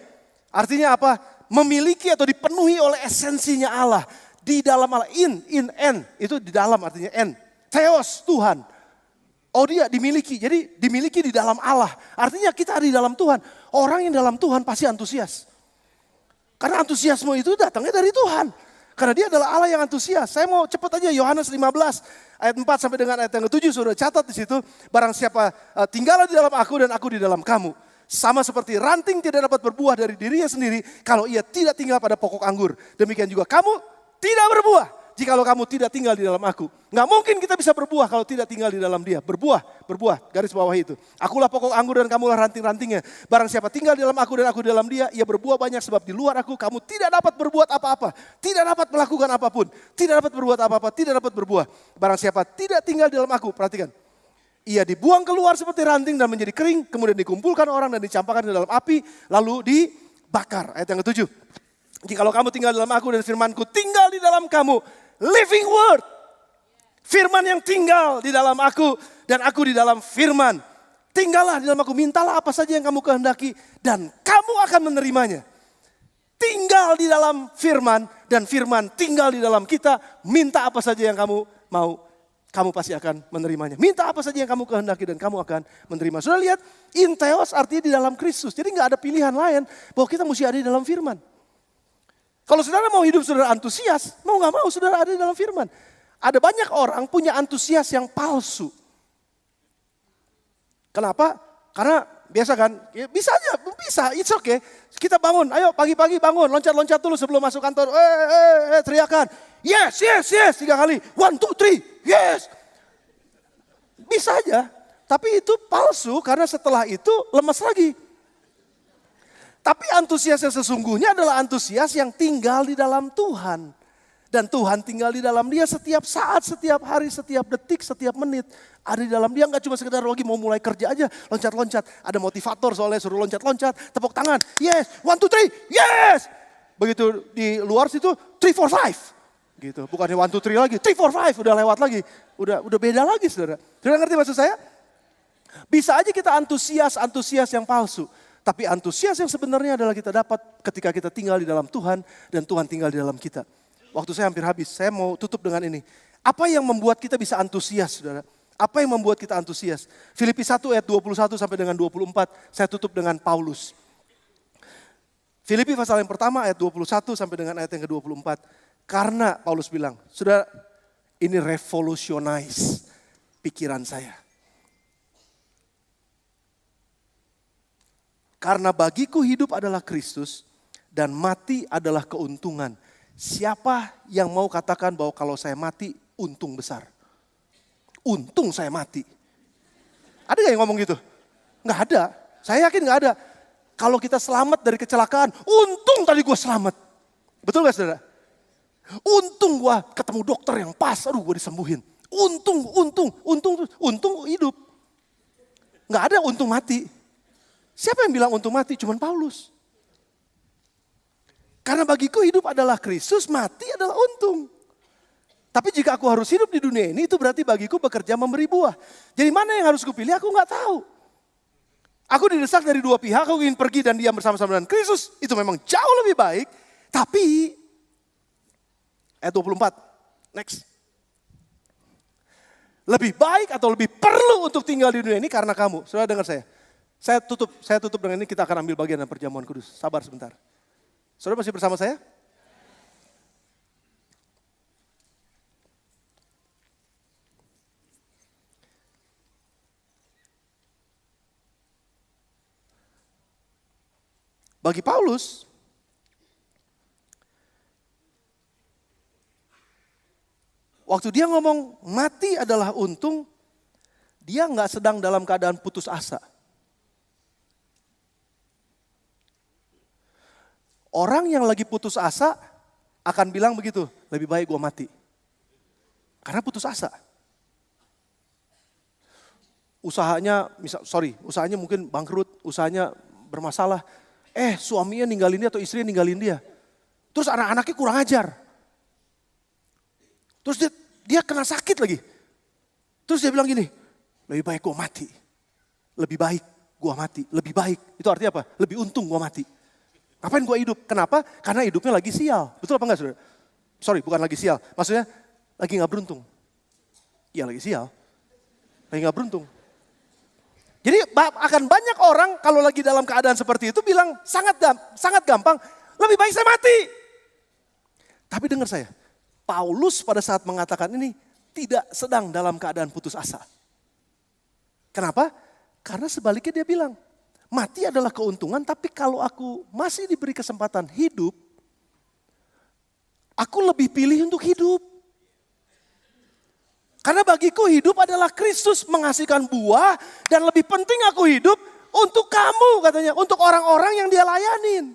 Artinya apa? Memiliki atau dipenuhi oleh esensinya Allah. Di dalam Allah, en, itu di dalam artinya en. Theos, Tuhan. Odia, dimiliki, jadi dimiliki di dalam Allah. Artinya kita ada di dalam Tuhan. Orang yang dalam Tuhan pasti antusias. Karena antusiasme itu datangnya dari Tuhan. Karena dia adalah Allah yang antusias. Saya mau cepat aja Yohanes 15 ayat 4 sampai dengan ayat yang ke-7 sudah catat di situ. Barang siapa tinggal di dalam aku dan aku di dalam kamu. Sama seperti ranting tidak dapat berbuah dari dirinya sendiri kalau ia tidak tinggal pada pokok anggur. Demikian juga kamu tidak berbuah jikalau kamu tidak tinggal di dalam aku. Nggak mungkin kita bisa berbuah kalau tidak tinggal di dalam dia. Berbuah, garis bawah itu. Akulah pokok anggur dan kamulah ranting-rantingnya. Barang siapa tinggal di dalam aku dan aku di dalam dia, ia berbuah banyak sebab di luar aku kamu tidak dapat berbuat apa-apa. Tidak dapat melakukan apapun. Tidak dapat berbuat apa-apa, tidak dapat berbuah. Barang siapa tidak tinggal di dalam aku, perhatikan. Ia dibuang keluar seperti ranting dan menjadi kering, kemudian dikumpulkan orang dan dicampakkan di dalam api, lalu dibakar. Ayat yang ke-7. Jikalau kamu tinggal di dalam aku dan firmanku tinggal di dalam kamu, living word. Firman yang tinggal di dalam aku dan aku di dalam firman. Tinggallah di dalam aku, mintalah apa saja yang kamu kehendaki dan kamu akan menerimanya. Tinggal di dalam firman dan firman tinggal di dalam kita. Minta apa saja yang kamu mau, kamu pasti akan menerimanya. Minta apa saja yang kamu kehendaki dan kamu akan menerima. Sudah lihat, Theos artinya di dalam Kristus. Jadi gak ada pilihan lain bahwa kita mesti ada di dalam firman. Kalau saudara mau hidup saudara antusias, mau gak mau saudara ada di dalam firman. Ada banyak orang punya antusias yang palsu. Kenapa? Karena biasa kan, ya bisa aja, bisa, it's okay. Kita bangun, ayo pagi-pagi bangun, loncat-loncat dulu sebelum masuk kantor. Teriakan, yes, yes, yes, 3 kali. 1, 2, 3, yes. Bisa aja, tapi itu palsu karena setelah itu lemas lagi. Tapi antusias yang sesungguhnya adalah antusias yang tinggal di dalam Tuhan. Dan Tuhan tinggal di dalam dia setiap saat, setiap hari, setiap detik, setiap menit. Ada di dalam dia, gak cuma sekedar lagi mau mulai kerja aja, loncat-loncat. Ada motivator soalnya suruh loncat-loncat, tepuk tangan, yes, 1, 2, 3, yes. Begitu di luar situ, 3, 4, 5. Gitu, bukannya 1, 2, 3 lagi, 3, 4, 5, udah lewat lagi. Udah beda lagi saudara. Saudara ngerti maksud saya? Bisa aja kita antusias yang palsu. Tapi antusias yang sebenarnya adalah kita dapat ketika kita tinggal di dalam Tuhan dan Tuhan tinggal di dalam kita. Waktu saya hampir habis, saya mau tutup dengan ini. Apa yang membuat kita bisa antusias, saudara? Apa yang membuat kita antusias? Filipi 1 ayat 21 sampai dengan 24, saya tutup dengan Paulus. Filipi pasal yang pertama ayat 21 sampai dengan ayat yang ke-24. Karena Paulus bilang, saudara, ini revolutionize pikiran saya. Karena bagiku hidup adalah Kristus dan mati adalah keuntungan. Siapa yang mau katakan bahwa kalau saya mati untung besar? Untung saya mati. Ada gak yang ngomong gitu? Gak ada. Saya yakin gak ada. Kalau kita selamat dari kecelakaan, untung tadi gue selamat. Betul gak saudara? Untung gue ketemu dokter yang pas, aduh gue disembuhin. Untung hidup. Gak ada untung mati. Siapa yang bilang untung mati? Cuman Paulus. Karena bagiku hidup adalah Kristus, mati adalah untung. Tapi jika aku harus hidup di dunia ini, itu berarti bagiku bekerja memberi buah. Jadi mana yang harus kupilih, aku gak tahu. Aku didesak dari dua pihak, aku ingin pergi dan diam bersama-sama dengan Kristus. Itu memang jauh lebih baik. Tapi, ayat 24, next. Lebih baik atau lebih perlu untuk tinggal di dunia ini karena kamu. Saudara dengar saya. Saya tutup dengan ini, kita akan ambil bagian dalam perjamuan kudus. Sabar sebentar. Saudara masih bersama saya? Bagi Paulus, waktu dia ngomong mati adalah untung, dia nggak sedang dalam keadaan putus asa. Orang yang lagi putus asa akan bilang begitu, lebih baik gue mati. Karena putus asa. Usahanya mungkin bangkrut, usahanya bermasalah. Suaminya ninggalin dia atau istrinya ninggalin dia. Terus anak-anaknya kurang ajar. Terus dia kena sakit lagi. Terus dia bilang gini, lebih baik gue mati. Lebih baik gue mati, lebih baik. Itu artinya apa? Lebih untung gue mati. Ngapain gue hidup? Kenapa? Karena hidupnya lagi sial. Betul apa enggak saudara? Sorry, bukan lagi sial. Maksudnya lagi gak beruntung. Iya lagi sial. Lagi gak beruntung. Jadi akan banyak orang kalau lagi dalam keadaan seperti itu bilang sangat gampang. Lebih baik saya mati. Tapi dengar saya. Paulus pada saat mengatakan ini tidak sedang dalam keadaan putus asa. Kenapa? Karena sebaliknya dia bilang. Mati adalah keuntungan, tapi kalau aku masih diberi kesempatan hidup, aku lebih pilih untuk hidup. Karena bagiku hidup adalah Kristus menghasilkan buah, dan lebih penting aku hidup untuk kamu katanya, untuk orang-orang yang dia layanin.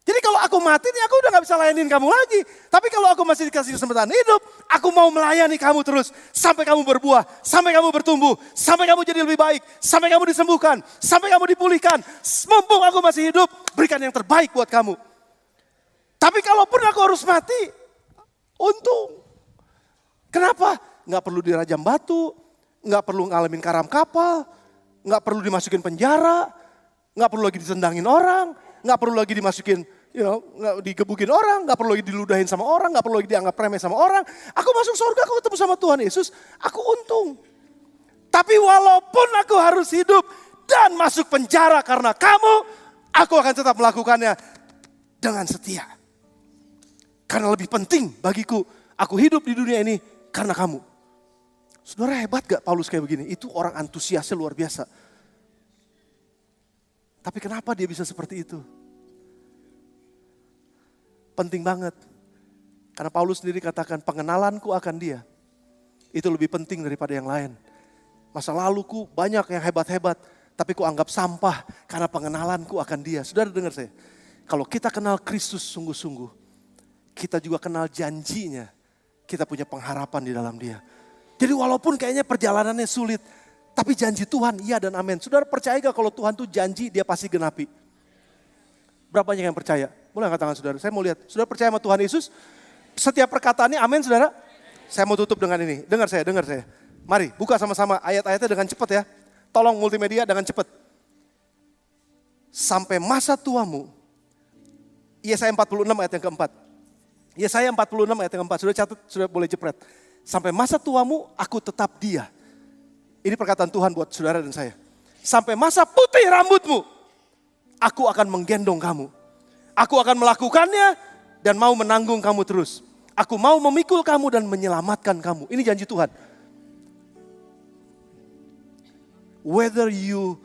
Jadi kalau aku mati nih aku udah gak bisa layanin kamu lagi. Tapi kalau aku masih dikasih kesempatan hidup, aku mau melayani kamu terus. Sampai kamu berbuah, sampai kamu bertumbuh, sampai kamu jadi lebih baik. Sampai kamu disembuhkan, sampai kamu dipulihkan. Mumpung aku masih hidup, berikan yang terbaik buat kamu. Tapi kalaupun aku harus mati, untung. Kenapa? Gak perlu dirajam batu, nggak perlu ngalamin karam kapal, nggak perlu dimasukin penjara, nggak perlu lagi ditendangin orang, nggak perlu lagi dimasukin, nggak digebukin orang, nggak perlu lagi diludahin sama orang, nggak perlu lagi dianggap remeh sama orang. Aku masuk surga, aku ketemu sama Tuhan Yesus, aku untung. Tapi walaupun aku harus hidup dan masuk penjara karena kamu, aku akan tetap melakukannya dengan setia. Karena lebih penting bagiku, aku hidup di dunia ini karena kamu. Saudara, hebat gak Paulus kayak begini? Itu orang antusiasnya luar biasa. Tapi kenapa dia bisa seperti itu? Penting banget. Karena Paulus sendiri katakan pengenalanku akan dia. Itu lebih penting daripada yang lain. Masa laluku banyak yang hebat-hebat. Tapi ku anggap sampah karena pengenalanku akan dia. Saudara dengar saya. Kalau kita kenal Kristus sungguh-sungguh. Kita juga kenal janjinya. Kita punya pengharapan di dalam dia. Jadi walaupun kayaknya perjalanannya sulit, tapi janji Tuhan iya dan amin. Saudara percaya gak kalau Tuhan tuh janji dia pasti genapi? Berapa banyak yang percaya? Boleh angkat tangan saudara, saya mau lihat. Saudara percaya sama Tuhan Yesus? Setiap perkataannya amin saudara? Saya mau tutup dengan ini, dengar saya. Mari buka sama-sama ayat-ayatnya dengan cepat ya. Tolong multimedia dengan cepat. Sampai masa tuamu, Yesaya 46 ayat yang keempat. Yesaya 46 ayat yang keempat, sudah catat, sudah boleh jepret. Sampai masa tuamu aku tetap dia. Ini perkataan Tuhan buat saudara dan saya. Sampai masa putih rambutmu, aku akan menggendong kamu. Aku akan melakukannya dan mau menanggung kamu terus. Aku mau memikul kamu dan menyelamatkan kamu. Ini janji Tuhan. Whether you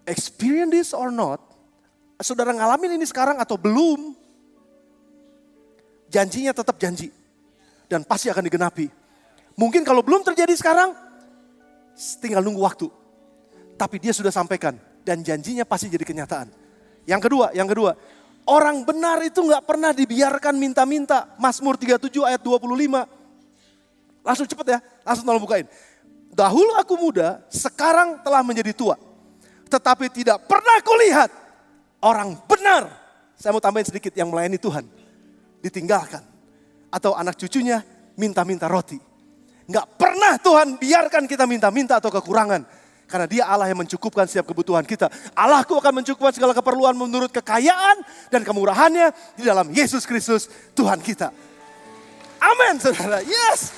experience this or not, saudara ngalamin ini sekarang atau belum, janjinya tetap janji. Dan pasti akan digenapi. Mungkin kalau belum terjadi sekarang, tinggal nunggu waktu. Tapi dia sudah sampaikan dan janjinya pasti jadi kenyataan. Yang kedua, orang benar itu gak pernah dibiarkan minta-minta. Mazmur 37 ayat 25. Langsung cepet ya, langsung tolong bukain. Dahulu aku muda, sekarang telah menjadi tua. Tetapi tidak pernah kulihat orang benar. Saya mau tambahin sedikit yang melayani Tuhan. Ditinggalkan. Atau anak cucunya minta-minta roti. Gak pernah Tuhan biarkan kita minta-minta atau kekurangan. Karena dia Allah yang mencukupkan setiap kebutuhan kita. Allahku akan mencukupkan segala keperluan menurut kekayaan dan kemurahannya di dalam Yesus Kristus Tuhan kita. Amin saudara, yes.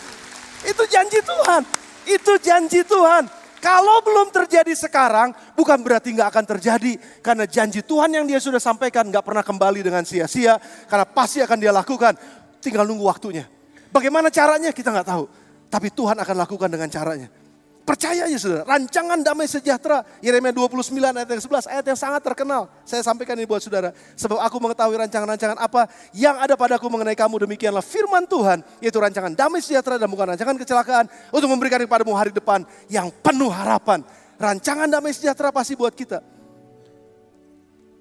Itu janji Tuhan. Itu janji Tuhan. Kalau belum terjadi sekarang, bukan berarti gak akan terjadi. Karena janji Tuhan yang dia sudah sampaikan gak pernah kembali dengan sia-sia. Karena pasti akan dia lakukan. Tinggal nunggu waktunya. Bagaimana caranya kita gak tahu. Tapi Tuhan akan lakukan dengan caranya. Percaya aja saudara, rancangan damai sejahtera. Yeremia 29 ayat yang 11, ayat yang sangat terkenal. Saya sampaikan ini buat saudara. Sebab aku mengetahui rancangan-rancangan apa yang ada padaku mengenai kamu. Demikianlah firman Tuhan, yaitu rancangan damai sejahtera dan bukan rancangan kecelakaan. Untuk memberikan kepadamu hari depan yang penuh harapan. Rancangan damai sejahtera pasti buat kita.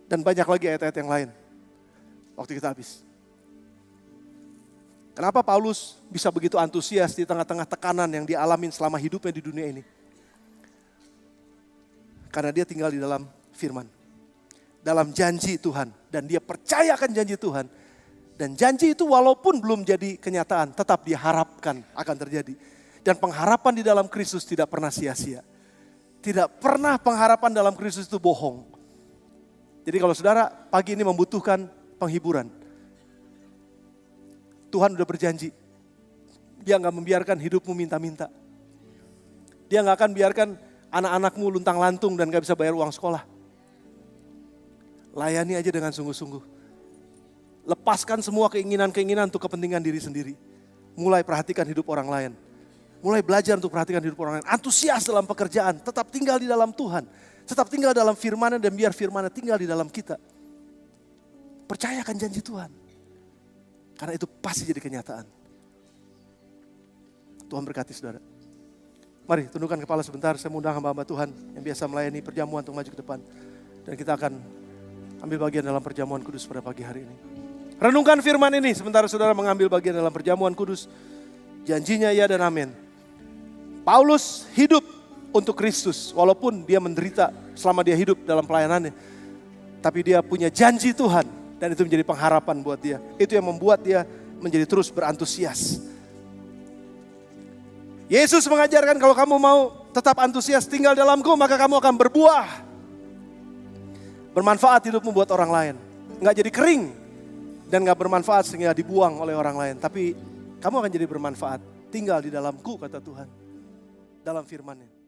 Dan banyak lagi ayat-ayat yang lain. Waktu kita habis. Kenapa Paulus bisa begitu antusias di tengah-tengah tekanan yang dialamin selama hidupnya di dunia ini? Karena dia tinggal di dalam firman. Dalam janji Tuhan. Dan dia percayakan janji Tuhan. Dan janji itu walaupun belum jadi kenyataan, tetap dia harapkan akan terjadi. Dan pengharapan di dalam Kristus tidak pernah sia-sia. Tidak pernah pengharapan dalam Kristus itu bohong. Jadi kalau saudara pagi ini membutuhkan penghiburan, Tuhan udah berjanji, dia gak membiarkan hidupmu minta-minta. Dia gak akan biarkan anak-anakmu luntang-lantung dan gak bisa bayar uang sekolah. Layani aja dengan sungguh-sungguh. Lepaskan semua keinginan-keinginan untuk kepentingan diri sendiri. Mulai perhatikan hidup orang lain. Mulai belajar untuk perhatikan hidup orang lain. Antusias dalam pekerjaan, tetap tinggal di dalam Tuhan. Tetap tinggal dalam firman-Nya dan biar firman-Nya tinggal di dalam kita. Percayakan janji Tuhan. Karena itu pasti jadi kenyataan. Tuhan berkati saudara. Mari tundukkan kepala sebentar. Saya mengundang hamba-hamba Tuhan yang biasa melayani perjamuan untuk maju ke depan. Dan kita akan ambil bagian dalam perjamuan kudus pada pagi hari ini. Renungkan firman ini sementara saudara mengambil bagian dalam perjamuan kudus. Janjinya ya dan amin. Paulus hidup untuk Kristus. Walaupun dia menderita selama dia hidup dalam pelayanannya. Tapi dia punya janji Tuhan. Dan itu menjadi pengharapan buat dia. Itu yang membuat dia menjadi terus berantusias. Yesus mengajarkan kalau kamu mau tetap antusias tinggal dalamku, maka kamu akan berbuah. Bermanfaat hidupmu buat orang lain. Nggak jadi kering dan nggak bermanfaat sehingga dibuang oleh orang lain. Tapi kamu akan jadi bermanfaat. Tinggal di dalamku, kata Tuhan. Dalam firman-Nya.